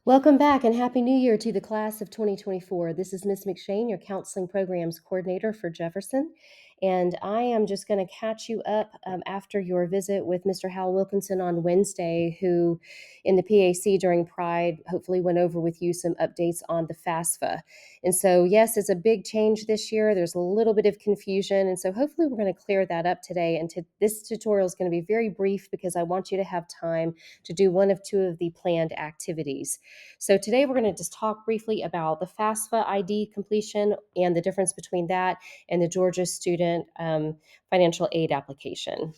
Welcome back and Happy New Year to the class of 2024. This is Ms. McShane, your Counseling Programs Coordinator for Jefferson. And I am just going to catch you up after your visit with Mr. Hal Wilkinson on Wednesday, who in the PAC during Pride hopefully went over with you some updates on the FAFSA. And so, yes, it's a big change this year. There's a little bit of confusion. And so hopefully we're going to clear that up today. And this tutorial is going to be very brief because I want you to have time to do one of two of the planned activities. So today we're going to just talk briefly about the FAFSA ID completion and the difference between that and the Georgia Student Financial Aid application.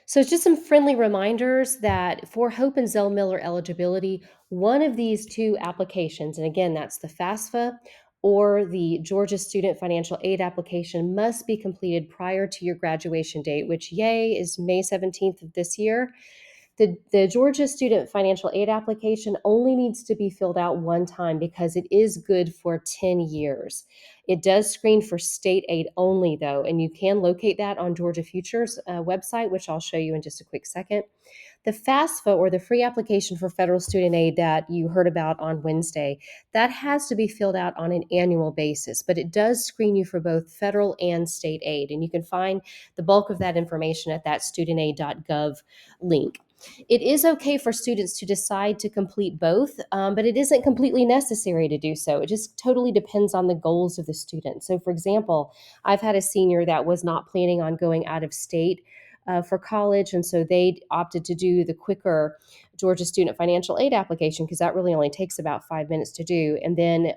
So just some friendly reminders that for Hope and Zell Miller eligibility, one of these two applications, and again, that's the FAFSA or the Georgia Student Financial Aid application, must be completed prior to your graduation date, which, yay, is May 17th of this year. The Georgia Student Financial Aid application only needs to be filled out one time because it is good for 10 years. It does screen for state aid only, though, and you can locate that on Georgia Future's website, which I'll show you in just a quick second. The FAFSA, or the free application for federal student aid that you heard about on Wednesday, that has to be filled out on an annual basis, but it does screen you for both federal and state aid, and you can find the bulk of that information at that studentaid.gov link. It is okay for students to decide to complete both, but it isn't completely necessary to do so. It just totally depends on the goals of the student. So, for example, I've had a senior that was not planning on going out of state for college, and so they opted to do the quicker Georgia Student Financial Aid application because that really only takes about 5 minutes to do. And then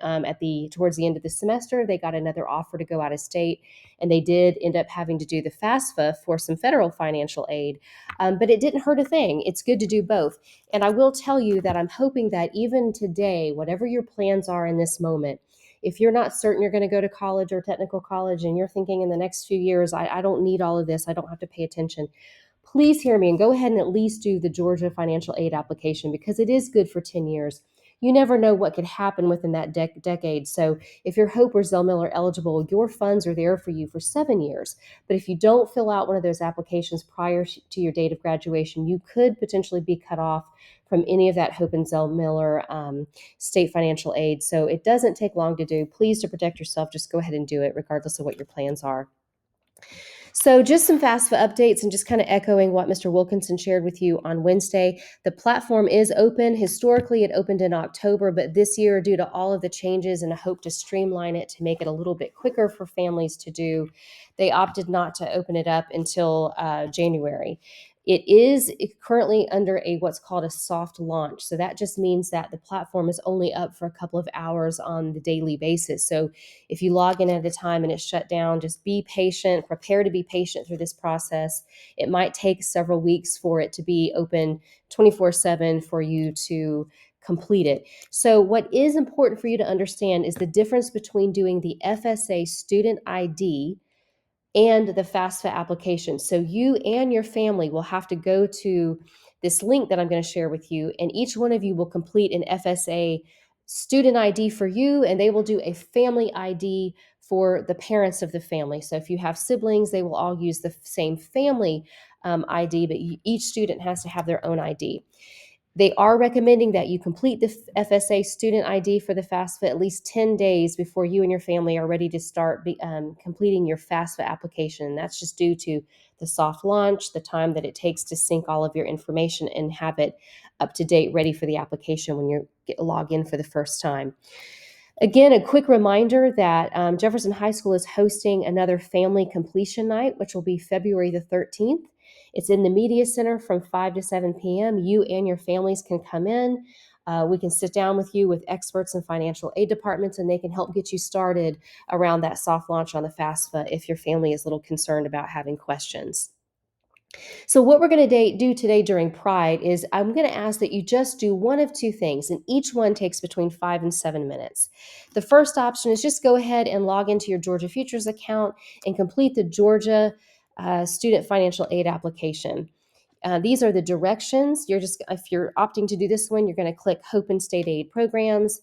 towards the end of the semester, they got another offer to go out of state, and they did end up having to do the FAFSA for some federal financial aid. But it didn't hurt a thing. It's good to do both. And I will tell you that I'm hoping that even today, whatever your plans are in this moment, if you're not certain you're going to go to college or technical college and you're thinking in the next few years, I don't need all of this, I don't have to pay attention, please hear me and go ahead and at least do the Georgia financial aid application because it is good for 10 years. You never know what could happen within that decade. So if you're Hope or Zell Miller eligible, your funds are there for you for 7 years. But if you don't fill out one of those applications prior to your date of graduation, you could potentially be cut off from any of that Hope and Zell Miller state financial aid. So it doesn't take long to do. Please, to protect yourself, just go ahead and do it regardless of what your plans are. So just some FAFSA updates and just kind of echoing what Mr. Wilkinson shared with you on Wednesday. The platform is open. Historically, it opened in October, but this year, due to all of the changes and a hope to streamline it to make it a little bit quicker for families to do, they opted not to open it up until January. It is currently under what's called a soft launch. So that just means that the platform is only up for a couple of hours on the daily basis. So if you log in at a time and it's shut down, just be patient, prepare to be patient through this process. It might take several weeks for it to be open 24/7 for you to complete it. So what is important for you to understand is the difference between doing the FSA student ID and the FAFSA application. So you and your family will have to go to this link that I'm going to share with you, and each one of you will complete an FSA student ID for you, and they will do a family ID for the parents of the family. So if you have siblings, they will all use the same family ID, but each student has to have their own ID. They are recommending that you complete the FSA student ID for the FAFSA at least 10 days before you and your family are ready to start completing your FAFSA application. And that's just due to the soft launch, the time that it takes to sync all of your information and have it up to date, ready for the application when you log in for the first time. Again, a quick reminder that Jefferson High School is hosting another family completion night, which will be February the 13th. It's in the Media Center from 5 to 7 p.m. You and your families can come in. We can sit down with you with experts in financial aid departments, and they can help get you started around that soft launch on the FAFSA if your family is a little concerned about having questions. So what we're going to do today during Pride is I'm going to ask that you just do one of two things, and each one takes between 5 and 7 minutes. The first option is just go ahead and log into your Georgia Futures account and complete the Georgia Student Financial Aid application. These are the directions. If you're opting to do this one, you're going to click Hope and State Aid Programs,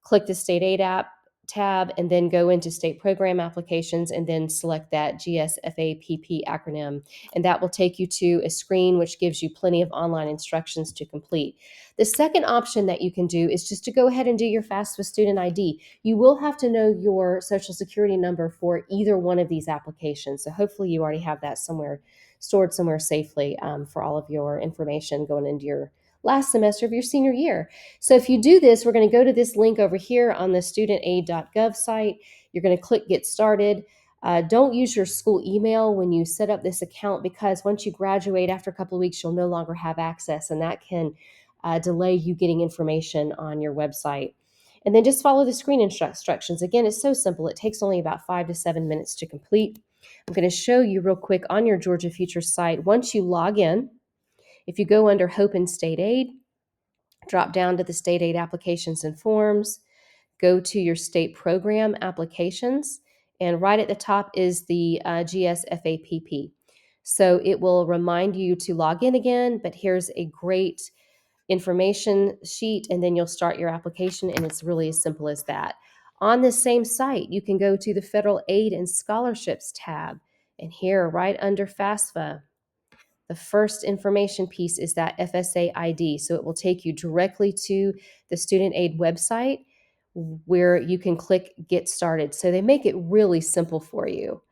click the State Aid app, tab and then go into state program applications and then select that GSFAPP acronym. And that will take you to a screen which gives you plenty of online instructions to complete. The second option that you can do is just to go ahead and do your FAFSA student ID. You will have to know your social security number for either one of these applications. So hopefully you already have that somewhere stored somewhere safely for all of your information going into your last semester of your senior year. So if you do this, we're going to go to this link over here on the studentaid.gov site. You're going to click Get Started. Don't use your school email when you set up this account, because once you graduate after a couple of weeks, you'll no longer have access, and that can delay you getting information on your website. And then just follow the screen instructions. Again, it's so simple. It takes only about 5 to 7 minutes to complete. I'm going to show you real quick on your Georgia Future site. Once you log in, if you go under Hope and State Aid, drop down to the state aid applications and forms, go to your state program applications, and right at the top is the GSFAPP. So it will remind you to log in again, but here's a great information sheet, and then you'll start your application, and it's really as simple as that. On this same site, you can go to the Federal Aid and Scholarships tab, and here, right under FAFSA, the first information piece is that FSA ID. So it will take you directly to the student aid website where you can click Get Started. So they make it really simple for you.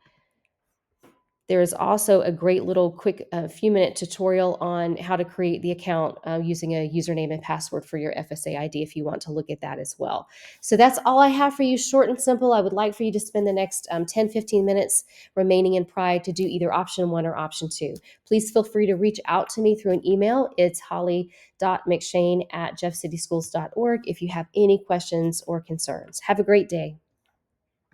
There is also a great little quick few-minute tutorial on how to create the account using a username and password for your FSA ID if you want to look at that as well. So that's all I have for you, short and simple. I would like for you to spend the next 10-15 minutes remaining in Pride to do either option 1 or option 2. Please feel free to reach out to me through an email. It's holly.mcshane@jeffcityschools.org if you have any questions or concerns. Have a great day.